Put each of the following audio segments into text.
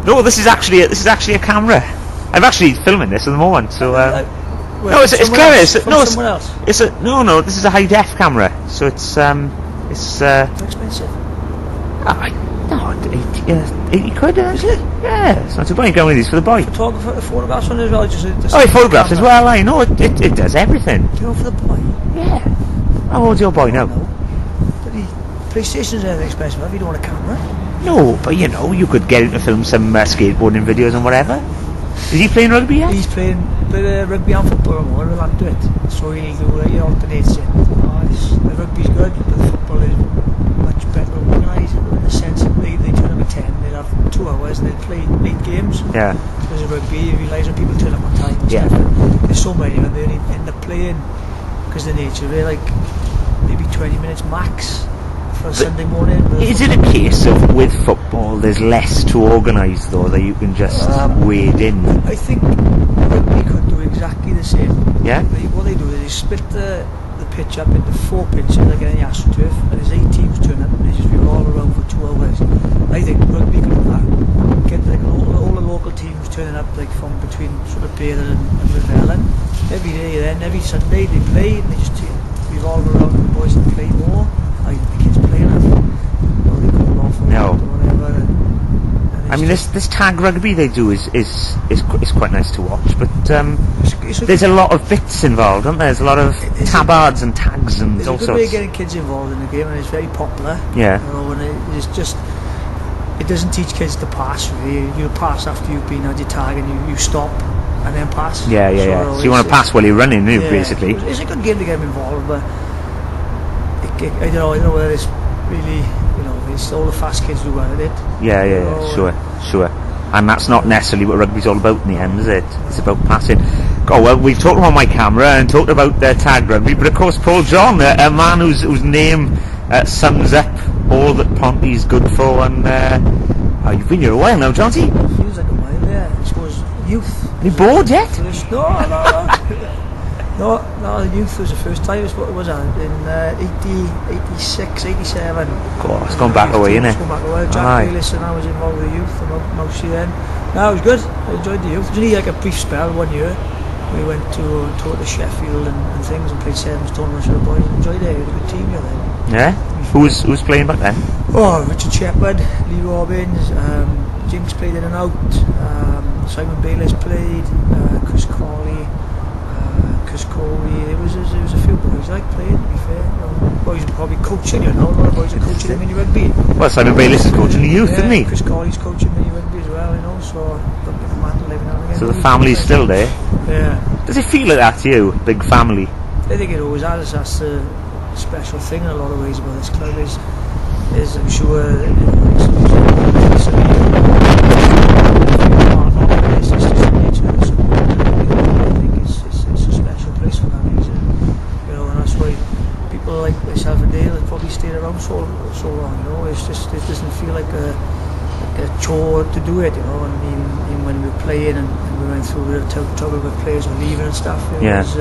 No, this is actually a camera. I'm actually filming this at the moment, so. No, it's clever. No, this is a high def camera, so it's. Expensive. No, 80 quid, is it? Yeah, it's not too bad. You go with these for the boy. Photographs on it as well. Photographs as well. I know it does everything. Do you know for the boy? Yeah. How old's your boy now? PlayStation's anything expensive. If you don't want a camera. No, but you could get him to film some skateboarding videos and whatever. Is he playing rugby yet? He's playing a bit of rugby and football more. He'll have to do it. So he'll do it. He alternates it. The rugby's good, but the football is much better organised in the sense that they turn up at 10, they'll have 2 hours and they'll play late games. Yeah. Whereas rugby, you realise when people turn up on time. Yeah. There's so many and they only end up playing because the nature of it, like maybe 20 minutes max for a Sunday morning. Is it a case of with football there's less to organise though, that you can just wade in? I think rugby could do exactly the same. Yeah. What they do is they split the pitch up into 4 pitches like any AstroTurf, and there's 8 teams turn up and they just revolve around for 2 hours. I think rugby could do that. Get like all the local teams turning up like from between sort of Baylor and Ravelin. Every day then, every Sunday they play and they just revolve around and the boys that play more. I think the kids play enough. They go off or whatever. I mean, this tag rugby they do is quite nice to watch, but there's a lot of bits involved, aren't there? There's a lot of tabards and tags and all sorts. It's a good way of getting kids involved in the game, and it's very popular. Yeah. And it's just, it doesn't teach kids to pass. Really. You pass after you've been on your tag, and you stop and then pass. Yeah. So you want to pass while you're running, basically. It's a good game to get them involved, but I don't know whether it's really. It's all the fast kids do well at it. Yeah, sure. And that's not necessarily what rugby's all about in the end, is it? It's about passing. Oh well, we've talked about my camera and talked about tag rugby, but of course Paul John, a man whose name sums up all that Ponty's good for. And you've been here a while now, John. Feels like a while, yeah. I suppose youth. Are you bored yet? No, the youth was the first time. It was in 86, 87. God, it's gone back away, isn't it? It's gone back away. Jack Bayless and I was involved with the youth mostly then. No, it was good. I enjoyed the youth. It was only like a brief spell, 1 year. We went to tour to Sheffield and things and played sevens tournaments with the boys. Enjoyed it. We had a good team here then. Yeah? Who was playing back then? Oh, Richard Shepherd, Lee Robbins, Jinx played in and out, Simon Bayless played, Chris Corley. There was a few boys like playing, to be fair. Boys were probably coaching, a lot of boys are coaching in mini rugby. Well, Simon Bayless is coaching the youth, isn't he? Chris Corley's coaching mini rugby as well, so So the family's still there? Yeah. Does it feel like that to you, big family? I think it always has. That's the special thing in a lot of ways about this club is I'm sure like myself and Dale have probably stayed around so long, it doesn't feel like a chore to do it, and even when we were playing and we went through a bit of trouble with players were leaving and stuff, it's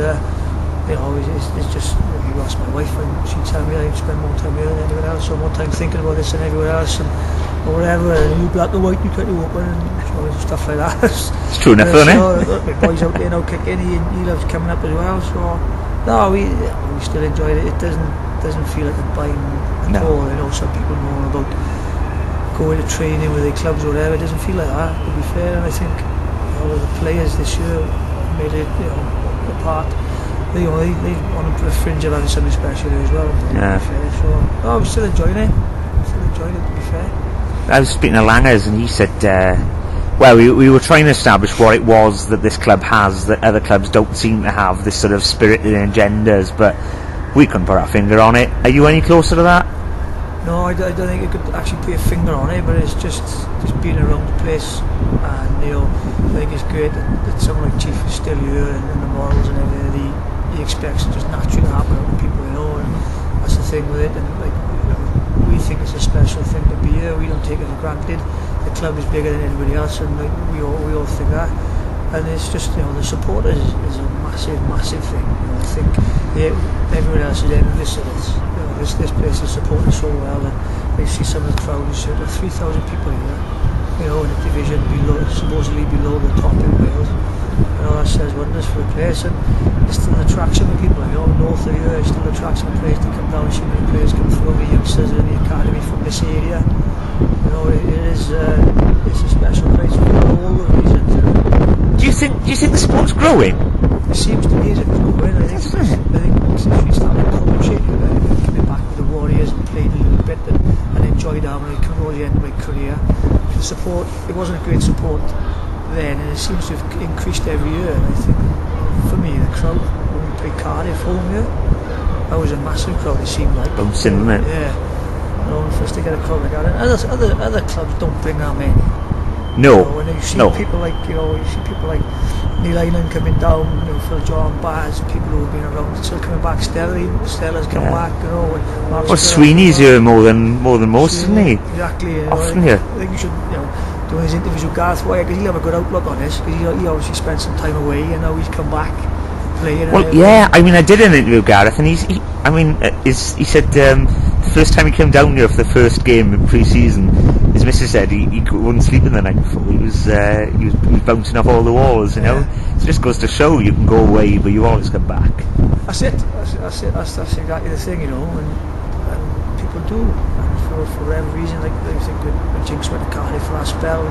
just, you ask my wife and she'd tell me I'd spend more time here than anyone else, or more time thinking about this than everyone else, or whatever, and you black and white, you cut you open and stuff like that. It's true enough, isn't it? My boys out there now kicking, he loves coming up as well, so no, we still enjoyed it. It doesn't feel like a bind at all. I know some people know about going to training with their clubs or whatever. It doesn't feel like that, to be fair. And I think the players this year made it a part. They on the fringe of having something special there as well. Yeah. To be fair. So I'm still enjoying it. To be fair. I was speaking to Langers and he said, well, we were trying to establish what it was that this club has that other clubs don't seem to have, this sort of spirit that engenders, but we couldn't put our finger on it. Are you any closer to that? No, I don't think I could actually put a finger on it, but it's just being around the place, and I think it's great that someone like Chief is still here, and the morals and everything he expects to just naturally happen to people, and that's the thing with it, and we think it's a special thing to be here. We don't take it for granted. The club is bigger than anybody else, and we all think that. And it's just the support is a massive thing. I think everyone else is envious of this. This place is supported so well, and I see some of the crowd is 3,000 people here. And if division, supposedly below the top in Wales. You know, that says wonders for the place, and it's still an attraction for people. You know, north of here, it's still an attraction for players to come down and see many players come through, the youngsters in the academy from this area. You know, it's a special place for all the reasons. You know. Do you think the sport's growing? It seems to me as if it's growing. I think since we started coaching, coming back with the Warriors and played a little bit and enjoyed that when I come towards the end of my career. The support, it wasn't a great support then, and it seems to have increased every year. And I think for me, the crowd when we played Cardiff home here, that was a massive crowd. It seemed like. Bouncing, wasn't it? Yeah. You know, for us to get a crowd like that, and other clubs don't bring that many. No. You know, when you see people like, you know, you see people like Neil Island coming down, you know, Phil John, Baz, people who have been around, still coming back. Stella's come back, you know. Well, Sweeney's here more than most, isn't he? Exactly. You know, Often here. I think we should, you know, do his interviews with Gareth Wyatt, because he'll have a good outlook on this, because he obviously spent some time away, and now he's come back playing. Well, yeah, I mean, I did an interview with Gareth, and he said the first time he came down here for the first game in pre-season, his missus said he wouldn't sleep in the night before. He was bouncing off all the walls, you know. Yeah. So it just goes to show you can go away, but you always come back. That's it. That's exactly the thing, you know. And people do, and for whatever reason, like I think when Jinx went to Cardiff for that spell,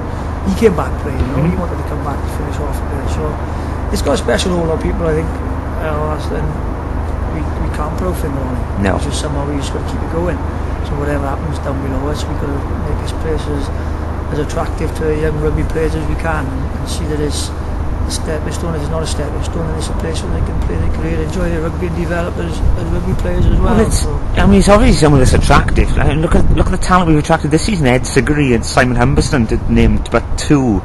he came back playing. You know, he wanted to come back to finish off there. So it's got a special hold on people, I think. We can't put our finger on it. No. It's just somehow we just got to keep it going. So whatever happens down below us, we've got to make this place as attractive to young rugby players as we can, and see that it's a stepping stone. It's not a stepping stone, and it's a place where they can play their career, enjoy their rugby, and develop as rugby players as well. I mean, it's obviously some of this attractive. I mean, look at the talent we've attracted this season. Ed Siggery and Simon Humberston named but two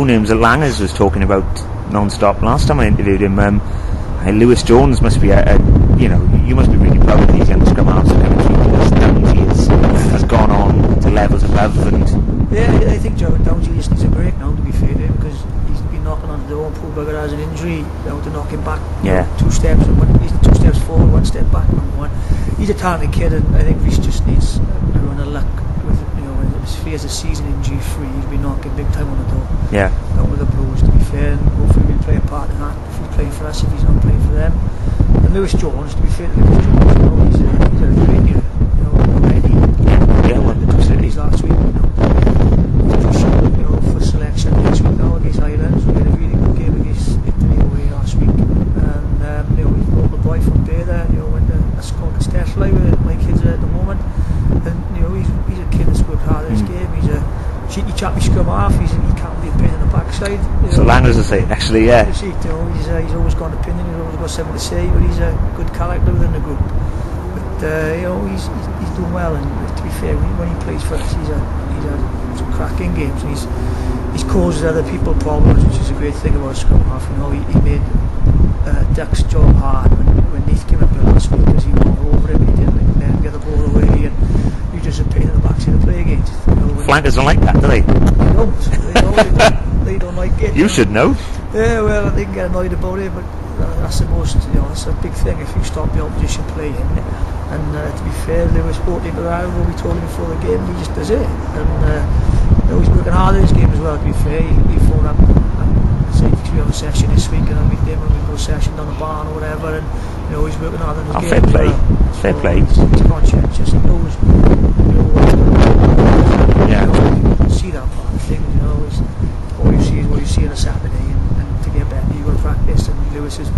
names that Langers was talking about non-stop last time I interviewed him. Lewis Jones must be you must be really proud of these young scrum halves and everything, because Downsy has gone on to levels above. And yeah, I think Downsy just needs a break now, to be fair to him, because he's been knocking on the door, and poor bugger has an injury, you know, to knock him back. Yeah. He's 2 steps forward, 1 step back. Number one, he's a talented kid, and I think Reece just needs a run of luck with, you know, as far as the season injury free, he's been knocking big time on the door. Yeah. Not with the Blues, to be fair, and hopefully we'll play a part in that. If he's playing for us, if he's not playing for them. And Lewis Jones, to be fair to Lewis Jones, you know, he's a great year, you know, already. Yeah, well, the facilities last week, you know, for selection next week now against Ireland. We had a really good game against Italy away last week, and you know, he's a local boy from there, you know, went to a school Castelli with my kids at the moment, and you know, he's a kid that's worked hard in his game. He's a cheeky chappy scrum half. He can't be a pain in the backside. So Langers will say, actually, yeah. You know, he's always got an opinion. He's always got something to say, but he's a good character within the group. But you know, he's doing well, and to be fair, when he plays for us, he's a cracking games, and he's caused other people problems, which is a great thing about a scrum half. You know, he made Duck's job hard when Neath came up here last week, because he went over him, he didn't let him get the ball away, and he just a pain in the backside to play against. You know, Flankers don't like that, do they? They don't like it. You should know. Yeah, well, they can get annoyed about it, but that's the most, you know, that's a big thing if you stop the opposition playing. And to be fair, Lewis brought into that, what we told him before the game, he just does it. And you know, he's working hard in his game as well, to be fair. He phoned up and said we have a session this week, and I'll meet him and we go session down the barn or whatever, and you know, he's working hard in his game. Fair play. Fair play. He's conscientious, he knows, you know, what's going on. Yeah. You can see that part of things, you know, all you see is what you see on a Saturday, and to get better you've got to practice, and Lewis is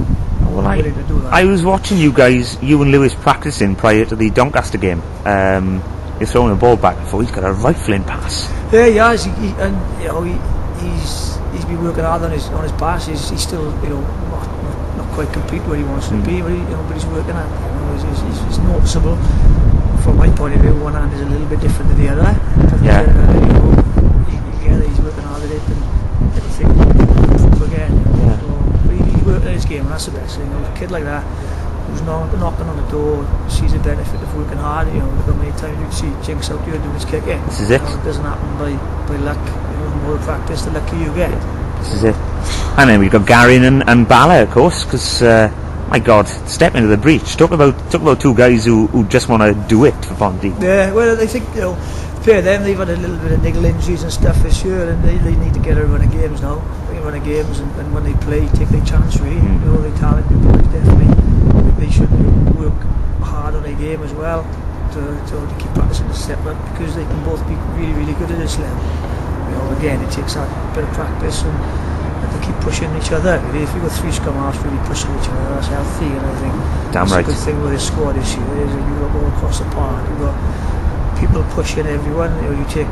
willing to do that. I was watching you and Lewis practicing prior to the Doncaster game. You're throwing the ball back and forth. He's got a rifling pass. Yeah, he has, and you know, he's been working hard on his pass. He's still, you know, not quite complete where he wants to be, but he's working at it. You know, he's noticeable. From my point of view, one hand is a little bit different than the other. Yeah. You know, he's working hard at it, and everything again. Yeah. So, but he's working at his game, and that's the best thing. You know, a kid like that who's knocking on the door sees the benefit of working hard. You know, look how many times you see Jinx out there doing his kick in. This is it. You know, it doesn't happen by luck. You know, the more practice, the luckier you get. This is it. And then we've got Garin and Bala, of course, because my God, step into the breach. Talk about two guys who just want to do it for Ponty. Yeah, well, I think, you know, fair them, they've had a little bit of niggle injuries and stuff this year, and they need to get a run of games now. They can run of games, and when they play, take their chance really. You know, they talented boys, definitely. They should work hard on their game as well to keep practicing the step up, because they can both be really, really good at this level. You know, again, it takes that bit of practice and to keep pushing each other. Really, if you've got 3 scrum halves really pushing each other, that's healthy, and I think damn that's right. a good thing with this squad this year is that you've got all across the park. You've got people pushing everyone. You know, you take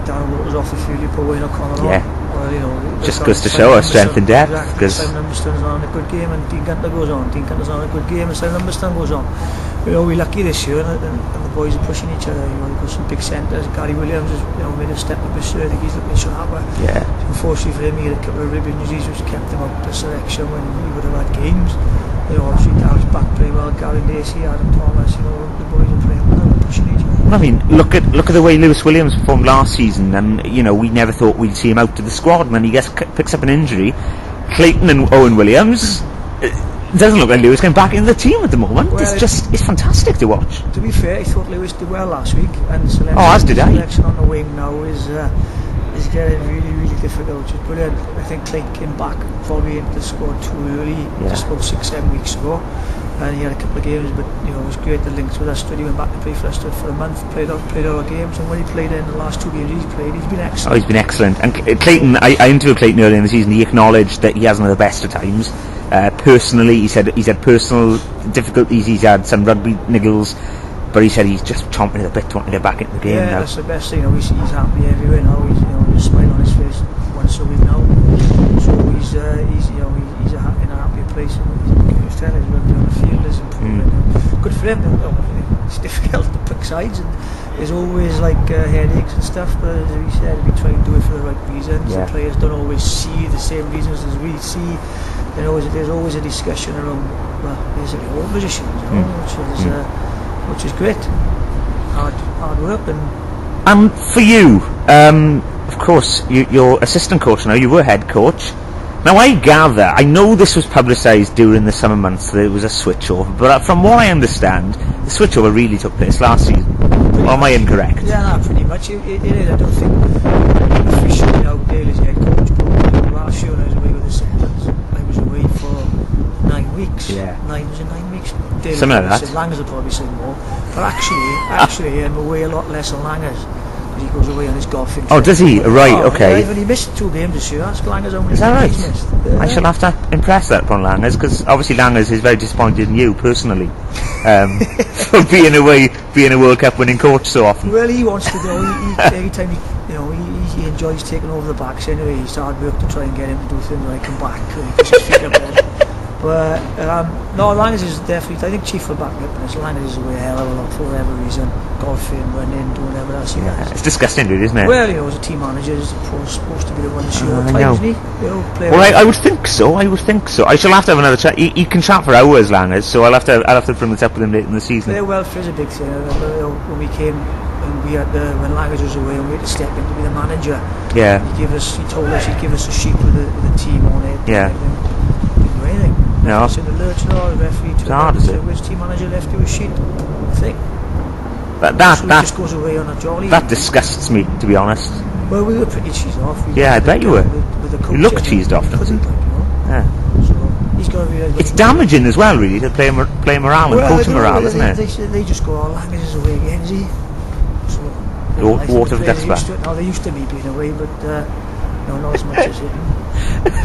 Darren Waters off the field, you put Wayne O'Connell on. Or, you know, just goes to show our strength and depth. Because Simon Humberston's on a good game, and Dean Gunter goes on. Dean Gunter's on a good game, and Simon Humberston goes on. You know, we're lucky this year, and the boys are pushing each other. You know, we've got some big centres. Gary Williams has, you know, made a step up this year. I think he's looking sharper. Yeah. Unfortunately for him, he had a couple of rib injuries which kept him out of selection when he would have had games. You know, obviously Darren's back playing well. Gary Lacey, Adam Thomas. You know, the boys are playing well. They're pushing each other. I mean, look at the way Lewis Williams performed last season, and you know, we never thought we'd see him out to the squad, and then he picks up an injury. Clayton and Owen Williams. It doesn't look like Lewis getting back in the team at the moment. Well, it's fantastic to watch. To be fair, I thought Lewis did well last week, and as did I. Selection on the wing now is getting really, really difficult. Just brilliant. I think Clayton came back probably into the squad too early, just about 6-7 weeks ago, and he had a couple of games, but you know, it was great. The links with Leicester, he went back to play for Leicester for a month, played all our games, and when he played in the last 2 games he's been excellent. Oh, he's been excellent. And Clayton, I interviewed Clayton earlier in the season. He acknowledged that he hasn't had the best of times. Personally, he said he's had personal difficulties, he's had some rugby niggles, but he said he's just chomping at the bit to want to get back into the game now. That's the best thing. You know, he's happy everywhere now. He's, you know, there's a smile on his face once a week now. So he's you know, he's in a happier place. And he's telling us rugby on the field is improving. Good for him. You know, it's difficult to pick sides, and there's always like headaches and stuff. But as he said, we try and do it for the right reasons. The players don't always see the same reasons as we see. You know, there's always a discussion around, well, basically all positions, you know, which is great. Hard work. And for you, of course, you're assistant coach now. You were head coach. Now I gather, I know this was publicised during the summer months that it was a switchover, but from what I understand, the switchover really took place last season. Or am I incorrect? Yeah, no, pretty much. It is. I don't think officially now Dale is head coach, but last year when I was away with the Simpsons, I was away for 9 weeks. Yeah. 9 weeks. Dale something like that. Langers will probably say more. But actually I'm away a lot less than Langers. He goes away on his golfing trip. Oh, does he? Right, okay. Yeah, but he missed 2 games this year. That's Langers only. Is that right? Missed. I shall have to impress that upon Langers, because obviously Langers is very disappointed in you personally for being a World Cup winning coach so often. Well, he wants to go. Every time he enjoys taking over the backs anyway. He's hard work to try and get him to do things like come back and push his feet up there. But no, Langers is definitely. I think Chief will back me up. Langers is away a hell of a lot for whatever reason, golfing, running, doing whatever else he does. It's disgusting, really, isn't it? Well, you know, as a team manager, he's supposed to be the one to show up, isn't he? You know, well, I would think so. I shall have to have another chat. He can chat for hours, Langers. So I'll have to bring this up with him later in the season. Player welfare is a big thing. I remember when we came. When Langers was away and we had to step in to be the manager. Yeah. He told us he'd give us a sheet with the team on it. Yeah. Didn't do anything. No. It's in the lurch now. The referee took it. Which team manager left you a sheet? Thing. That just goes away on a jolly. That disgusts me, to be honest. Well, we were pretty cheesed off. I bet you were. With the coach, you look cheesed off, doesn't he? Yeah. So he's got to be. It's damaging as well, really, to play morale and coach morale, isn't it? They just go, Langers is away again, is he? Water for ducks back. No, they used to be being away, but not as much as it.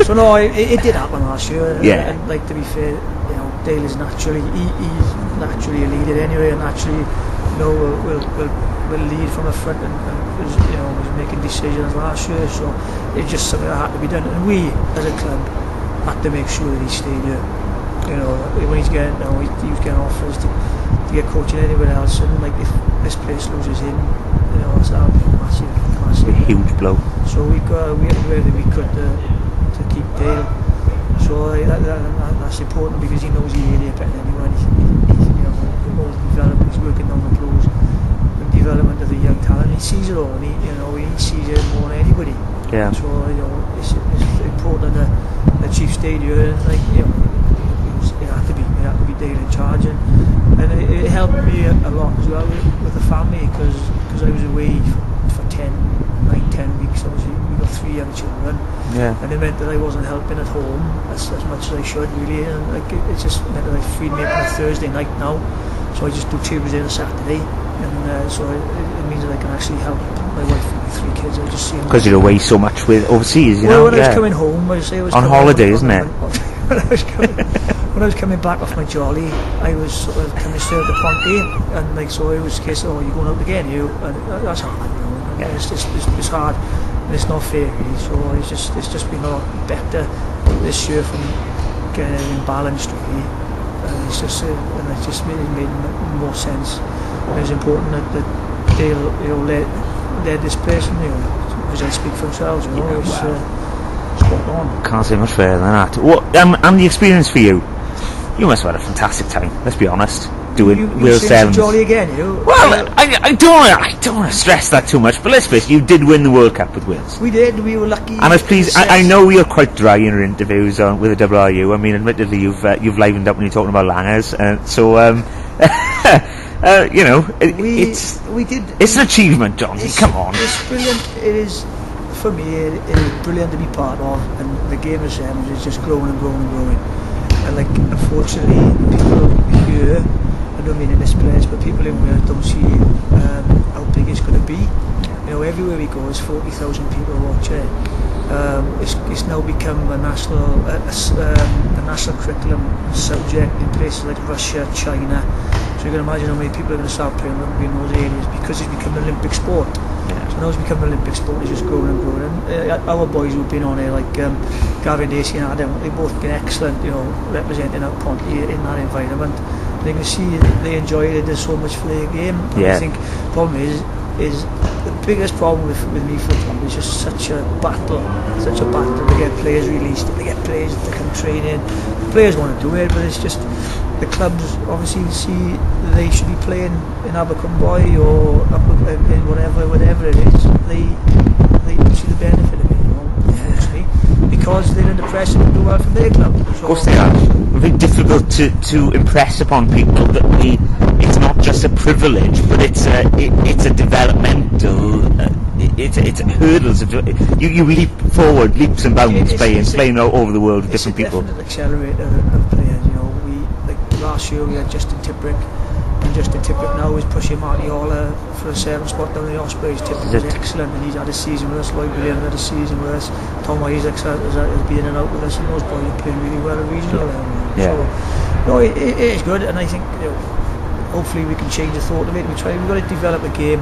So no, it did happen last year. Yeah. And like, to be fair, you know, Dale is naturally he's naturally a leader anyway, and naturally, you know, will lead from the front and was making decisions last year. So it's just something that had to be done, and we as a club had to make sure that he stayed here. You know, when he was getting offers to get coaching anywhere else, and like if this place loses him, you know, it's a massive huge blow. So we had to do everything we could to keep Dale. So that's important, because he knows the area better than anyone. He's all the development, he's working on the pros, the development of the young talent. He sees it all, and he sees it more than anybody. Yeah. So it's important that the chief stayed here, and it had to be Dale in charge, and it helped me a lot as well with the family, because because I was away for 9-10 weeks. Obviously, we got 3 young children, and it meant that I wasn't helping at home as much as I should really, and like it just meant that I freed me up on a Thursday night now, so I just do Tuesday and Saturday, and so it means that I can actually help my wife and my 3 kids. I just see them because you're away so much with overseas, you know. When I was coming home, I was on holiday, isn't it? When I was coming back off my jolly, I was sort of coming straight to Ponty, and like so it was a case of, you're going out again, you, and that's hard, you know. Yeah. It's hard, and it's not fair really. So it's just been a lot better this year from getting everything balanced really, and it's just really made more sense. And it's important that they'll, you know, let this person, you know, results speak for themselves, you know. It's spot on. Can't say much better than that. What and the experience for you? You must have had a fantastic time. Let's be honest. Doing Wales Sevens. Jolly again, you. Well, I don't want to stress that too much, but let's face it, you did win the World Cup with Wales. We did. We were lucky. And I was pleased. I know you're quite dry in your interviews with the WRU. I mean, admittedly, you've livened up when you're talking about Langers, so you know, we did. It's an achievement, John. Come on. It's brilliant. It is. For me, it is brilliant to be part of, and the game of sevens is just growing and growing and growing. And like, unfortunately, people here, I don't mean in this place, but people in Wales don't see how big it's going to be. You know, everywhere we go, there's 40,000 people watching it. It's now become a national curriculum subject in places like Russia, China. So you can imagine how many people are going to start playing rugby in those areas because it's become an Olympic sport. So now it's become an Olympic sport. It's just growing and growing. And our boys who've been on here, like Gavin Dacey and Adam, they've both been excellent, you know, representing our Ponty in that environment. And you can see they enjoy it. There's so much for their game. And I think the problem is the biggest problem with me, for example, is just such a battle to get players released, to get players to come training. The players want to do it, but it's just the clubs obviously see they should be playing in Abercrombie or in whatever it is. They don't see the benefit of it, you know, unfortunately, because they're under pressure to do well for their club. So, of course they are. It's very difficult to impress upon people that it's not just a privilege, but it's a developmental. It's hurdles. You leap forward, leaps and bounds, playing all over the world with different people. It's a definite accelerator of players. You know, last year we had Justin Tipprick, and Justin Tipprick now is pushing Marty Holler for a 7 spot down the Ospreys. Tipprick is excellent, and he's had a season with us. Lloyd Williams had a season with us. Tom Isaacs has been in and out with us, and those boys are playing really well at regional level. Yeah. So, no, it is good, and I think, you know, hopefully we can change the thought of it. We've got to develop a game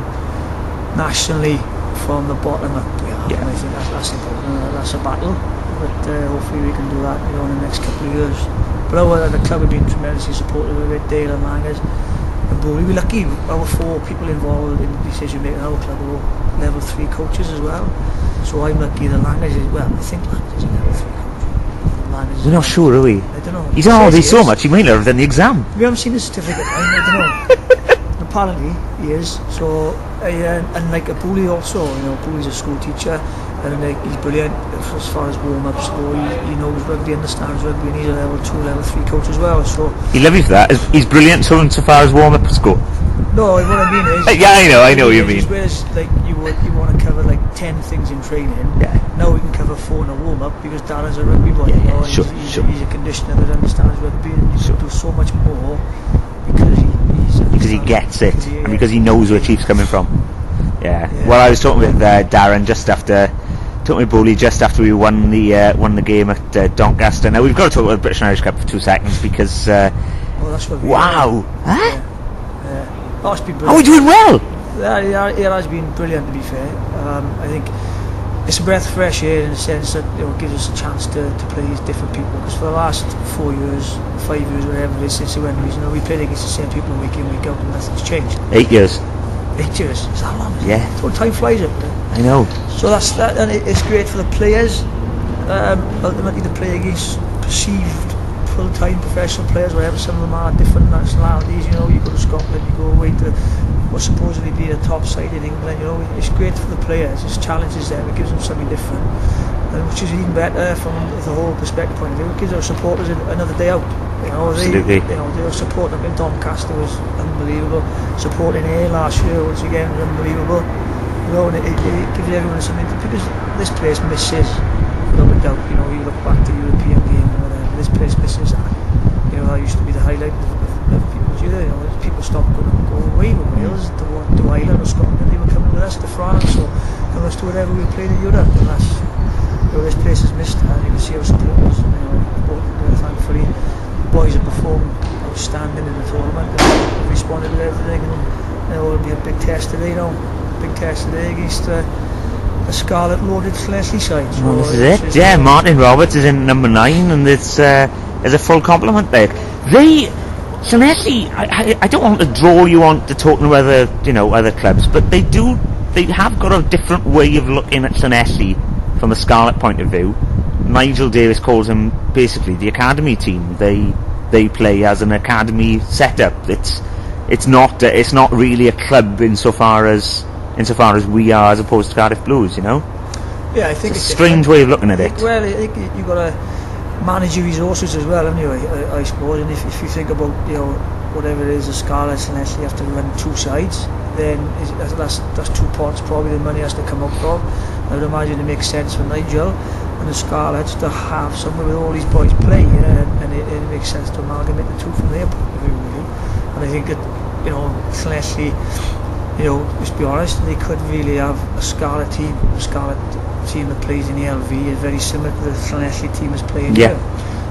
nationally from the bottom up. Yeah. And I think that's important. That's a battle, but hopefully we can do that, you know, in the next couple of years. But the club have been tremendously supportive of it. Dale and Langers and Bowley. We're lucky. Our 4 people involved in the decision making in our club are all level 3 coaches as well. So I'm lucky that Langers is, well, I think Langers is a level 3 coach. We're not sure, are we? I don't know. He's already so much, he might not have done the exam. We haven't seen the certificate, I don't know. Apparently he is. So and like a Bowley also, you know, Bowley's a school teacher, and he's brilliant as far as warm-ups go. He knows rugby, understands rugby, and he's a level 2, level 3 coach as well. So he love you for that. He's brilliant so far as warm-ups go. No, what I mean is, yeah, I know what you mean. Whereas like you want to cover like 10 things in training, now we can cover 4 in a warm-up because Darren's a rugby boy. He's a conditioner that understands rugby, and he can do so much more because he gets it, and because he knows where Chief's coming from. Yeah. Well, I was talking with Darren talking with Bowley just after we won the game at Doncaster. Now we've got to talk about the British and Irish Cup for 2 seconds because that's what wow, huh? Oh, it's been brilliant. Are we doing well? Yeah, it has been brilliant, to be fair. I think it's a breath of fresh air in the sense that, you know, it gives us a chance to play against different people, because for the last 4 years, 5 years, whatever it is, since the went regional, we played against the same people week in, week out, and nothing's changed. 8 years. 8 years? Is that long? Yeah. So time flies up there. I know. So that's that, and it's great for the players. Ultimately, the play against perceived full-time professional players, wherever some of them are different nationalities. You know, you go to Scotland, you go away to what's supposedly be a top side in England. You know, it's great for the players. It's challenges them. It gives them something different. which is even better from the whole perspective point of view. It gives our supporters another day out. Absolutely. Their support up in Doncaster was unbelievable. Support in here last year, which again was unbelievable. And it gives everyone something because this place misses, without a doubt. You look back to the European game or whatever. This place misses that. That used to be the highlight of people's year. People stopped going away with Wales to Ireland or Scotland. They were coming with us to France or coming us to whatever we played in Europe. And that's this place has missed that. You can see our supporters. Thankfully, the boys have performed outstanding in the tournament and responded to everything. And it'll be a big test today. Big test today against a scarlet loaded Llanelli side. So well, this is it. Yeah, Martin Roberts is in number 9, and it's a full complement there. Llanelli, I don't want to draw you on to talking to other clubs, but they have got a different way of looking at Llanelli from a Scarlet point of view. Nigel Davis calls them basically the academy team. They play as an academy setup. It's not really a club insofar as we are, as opposed to Cardiff Blues. Yeah, I think it's a strange way of looking at it. Well, I think you've got to manage your resources as well, anyway. I suppose, and if you think about whatever it is, the Scarlets, unless you have to run 2 sides, then that's 2 pots. Probably the money has to come out of. I would imagine it makes sense for Nigel and the Scarlets to have somewhere with all these boys play, and it makes sense to amalgamate the 2 from their point of view, really. And I think that Llanelli, let's be honest, they could really have a Scarlet team that plays in the LV is very similar to the Llanelli team is playing here.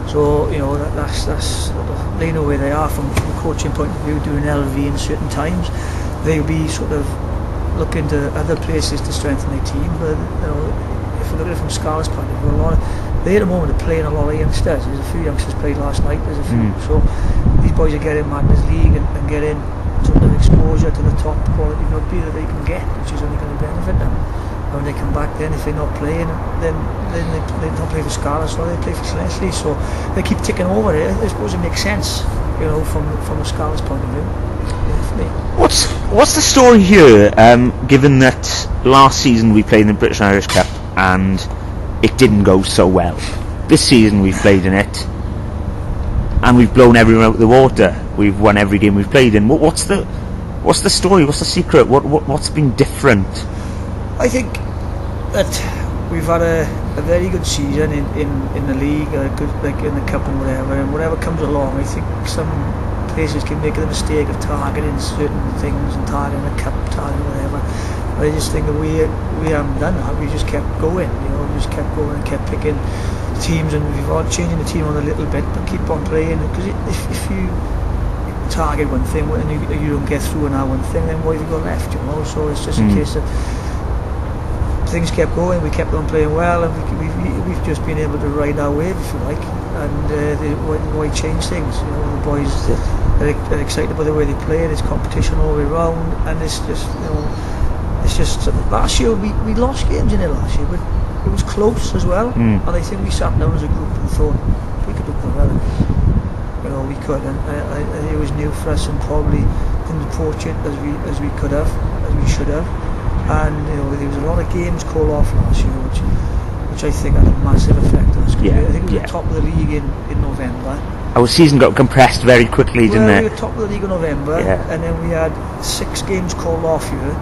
So that's they know where they are from a coaching point of view, doing LV in certain times. They'll be sort of looking to other places to strengthen their team. But if we look at it from Scarlet's point of view, they at the moment are playing a lot of youngsters. There's a few youngsters played last night. There's a few. So these boys are getting Madness League and getting sort of exposure to the top quality rugby that they can get, which is only going to benefit them. When they come back, then if they're not playing, then they don't play for Scarlet, so they play for Llanelli. So they keep ticking over it. I suppose it makes sense, from a Scarlet's point of view. Definitely. What's the story here? Given that last season we played in the British and Irish Cup and it didn't go so well. This season we've played in it and we've blown everyone out of the water. We've won every game we've played in. What's the story? What's the secret? What's been different? I think that we've had a very good season in the league, good in the cup and whatever comes along. I think some places can make the mistake of targeting certain things and targeting the cup, targeting whatever. But I just think that we haven't done that. We just kept going, we just kept going and kept picking teams, and we've all changing the team on a little bit, but keep on playing. Because if you target one thing and you don't get through on that one thing, then what have you got left? So it's just a case of things kept going, we kept on playing well, and we've just been able to ride our wave, if you like, and why change things? The boys are excited about the way they play. It's competition all the way round, and it's just last year we lost games in it last year, but it was close as well, and I think we sat down as a group and thought we could do well. We could, and it was new for us, and probably didn't approach it as we could have, as we should have. And there was a lot of games called off last year, which I think had a massive effect on us. I think we were top of the league in November. Our season got compressed very quickly, didn't it? We were top of the league in November, and then we had 6 games called off here,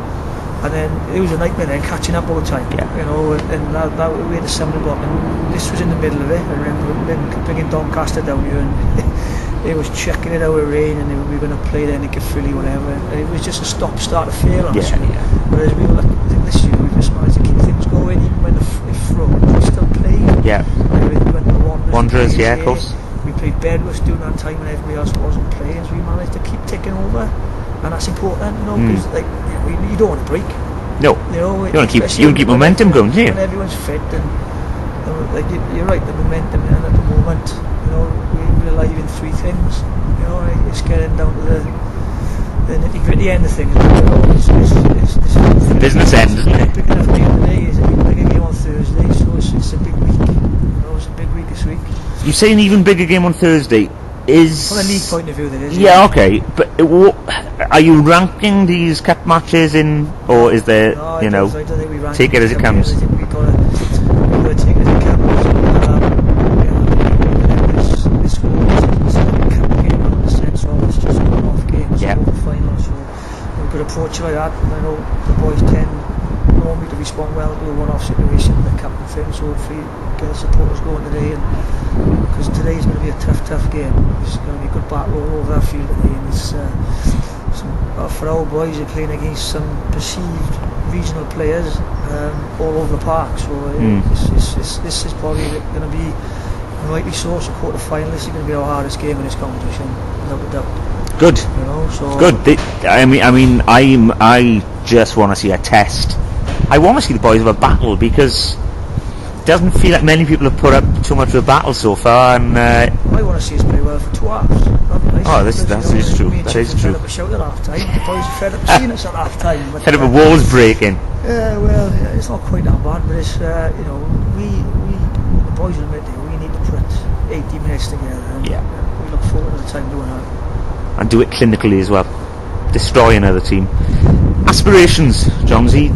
and then it was a nightmare then catching up all the time. And that we had a 7 o'clock, and this was in the middle of it. I remember bringing Doncaster down here, and it was checking it out with rain, and we were going to play then in Caerphilly, whatever, and it was just a stop-start affair last year. Whereas we were this year, we just managed to keep things going, even when it froze, we still played. We went to the Wanderers, of course. We played Bedworth during that time when everybody else wasn't playing, so we managed to keep ticking over, and that's important, because you don't want to break. No, you want to keep momentum going, do you? When everyone's fit, and you're right, the momentum, and at the moment, we're alive in 3 things. It's getting down to the nitty-gritty end of things. It's business end, isn't it? Big enough game today. It's a bigger game on Thursday, so it's a big week. It's a big week this week. You say an even bigger game on Thursday. is... From a league point of view, there is. Yeah, okay. But are you ranking these cup matches in, or is there, No, you know, I don't think we rank take it as it comes? I think we've got to take it as it comes. This score is a cup game in the sense of it's just a one-off game. It's a final, so we could approach it like that. And I know the boys tend normally to respond well to a one-off situation in the cup and thing, so hopefully get the supporters going today, and because today's going to be a tough game. It's going to be a good battle all over our field today, and it's for our boys are playing against some perceived regional players all over the park, so this is probably going to be, rightly so, quarter final. This is going to be our hardest game in this competition, without a doubt. Good. You know, so good. I just want to see a test. I want to see the boys have a battle, because it doesn't feel like many people have put up too much of a battle so far, and I want to see us play well for 2 halves. That is true. That is true. Fed up of shouting at half time. The boys are fed up of seeing us at half time. Fed up of walls breaking. Yeah, well, it's not quite that bad, but it's we the boys will admit we need to put 80 minutes together. And we look forward to the time doing that. And do it clinically as well. Destroy another team. Aspirations, Johnsy.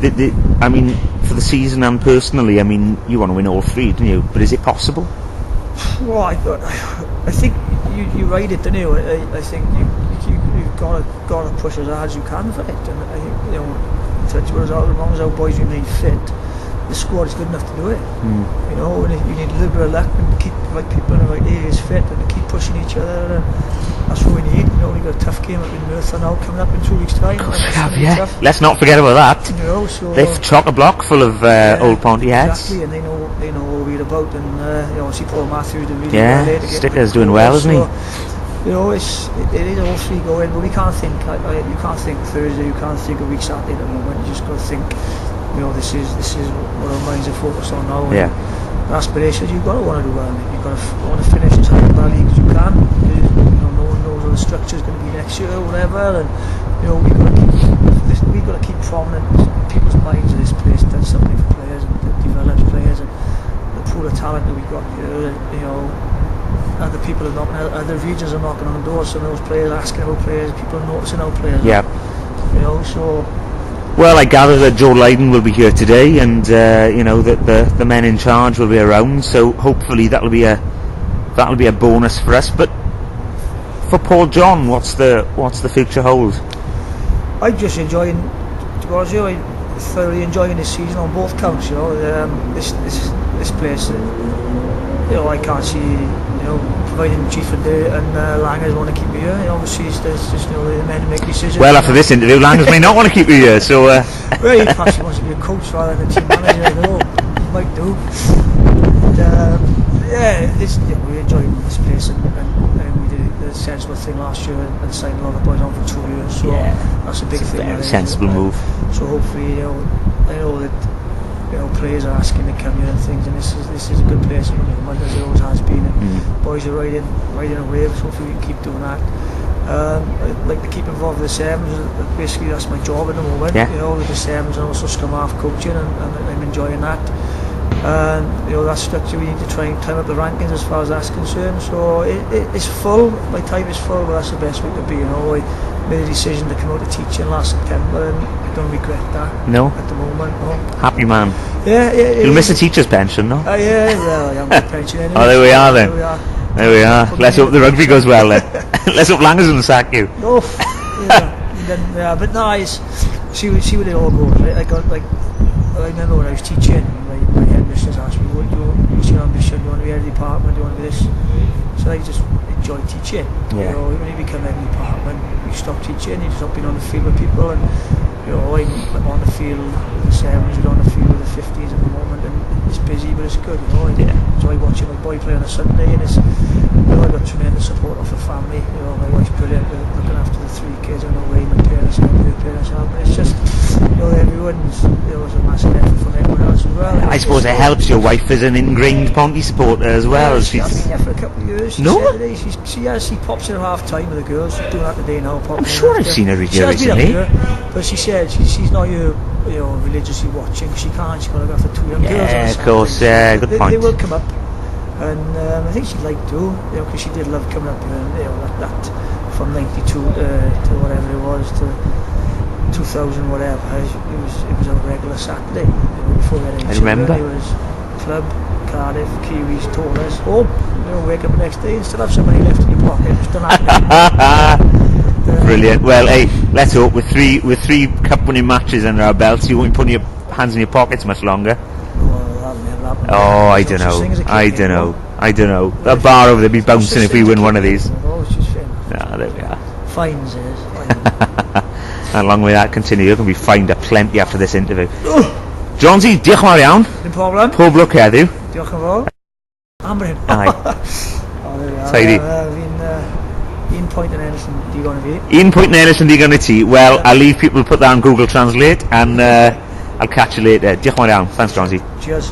I mean, for the season and personally, I mean, you want to win all 3, don't you? But is it possible? Well, I think you ride it, don't you? I think you've got to push as hard as you can for it, and I think as long as our boys remain fit, the squad is good enough to do it. You know, and you need a little bit of luck and keep the right people in the right areas fit, and to keep pushing each other. And that's what we need. You know, we've got a tough game up in Merthyr now coming up in 2 weeks' time. Of course we have, yeah. Let's not forget about that. You know, so they've chock a block full of old Ponty heads. Exactly, and they know what we're about, and obviously Paul Matthews did really well there. Sticker's doing well, isn't he? You know, it is all 3 going, but we can't think. You can't think Thursday. You can't think a week Saturday at the moment. You just got to think. You know, this is what our minds are focused on now. And the aspirations, you've got to want to do well. You've got to want to finish as high in the league as you can. You know, no one knows what the structure is going to be next year or whatever. And you know, we've got to keep prominent in people's minds of this place. Does something for players and develops players, and the pool of talent that we've got here. You know, other people are knocking, other regions are knocking on the doors. Some of those players are asking about players. People are noticing our players. Yeah. You know, so. Well, I gather that Joe Lydon will be here today, and you know that the men in charge will be around. So hopefully that'll be a bonus for us. But for Paul John, what's the future hold? I'm just enjoying, to be honest with you, I'm thoroughly enjoying this season on both counts. You know, this place. You know, I can't see, you know, providing Chief and Langers want to keep me here. You know, obviously, there's just, you know, the men who make decisions. Well, after this interview, Langers may not want to keep you here, so... Well, he perhaps wants to be a coach rather than a team manager, I know. He might do. But, we enjoyed this place, and we did the sensible thing last year and signed a lot of boys on for 2 years, so that's a big thing. Very sensible move. So hopefully, you know, I know that, you know, players are asking to come here and things, and this is a good place, you know, as it always has been, and boys are riding a wave, so hopefully we can keep doing that. I'd like to keep involved with the Sevens. Basically that's my job at the moment, you know, with the Sevens, and also scrum half coaching, and I'm enjoying that. You know, that structure, we need to try and climb up the rankings as far as that's concerned, so it's full, my time is full, but that's the best way to be. You know, I made a decision to come out of teaching last September, and I don't regret that. No? At the moment, no. Happy man. Yeah. You'll miss a teacher's pension, no? Yeah, well, I haven't got a pension anyway. Oh, there we are then. There we are. Let's hope the rugby goes well then. Let's hope Langers will sack you. No, but no, it's see where it all goes, right? I remember when I was teaching, my headmistress asked me, what's your ambition? Do you want to be head of the department? Do you want to be this? So I just enjoy teaching. You know, when you become head of the department, you stop teaching, you stop being on the field with people, and you know, I'm on the field with the Sevens, you're on the field with the 50s at the moment, and it's busy, but it's good. You know, I enjoy watching my boy play on a Sunday, and it's, you know, I've got tremendous support off the family. You know, my wife's brilliant with looking after the 3 kids. I know Ray, my parents, and their parents are, but it's just, you know, everyone's, you know, there's a massive effort from everyone else as well. I suppose it helps your wife is an ingrained Ponty supporter as well. She's been there for a couple of years. She pops in at half time with the girls. She's doing that today now. I'm sure I've seen her here recently. But she said she's not you know, religiously watching. She can't. She's got to go after 2 young girls. Yeah, of course. Good point. They will come up. And I think she'd like to, because she did love coming up here, that from 92 to whatever it was to 2000 whatever. It was a regular Saturday. Before we had any children, remember. It was club, Cardiff, Kiwis, told us, wake up the next day and still have some money left in your pocket. Just don't have Brilliant. Well, hey, let's hope with three cup winning matches under our belts, you won't be putting your hands in your pockets much longer. That'll never happen. Oh, I don't know. The bar over there be bouncing if we win one of these. It's just fair. Ah, there we are. Fines is. And along with that, continue. You're going to be fined a plenty after this interview. Johnsy, diolch yn fawr iawn. Dim problem. Pob lwc heddiw. Diolch yn fawr. Amryn. Aye. There we are. Tidy. Fi'n 1 point yn ennill yn digon i fi. 1 point yn ennill yn digon i ti. Well, I'll leave people put that on Google Translate and I'll catch you later. Diolch yn fawr iawn. Thanks, Johnsy. Cheers.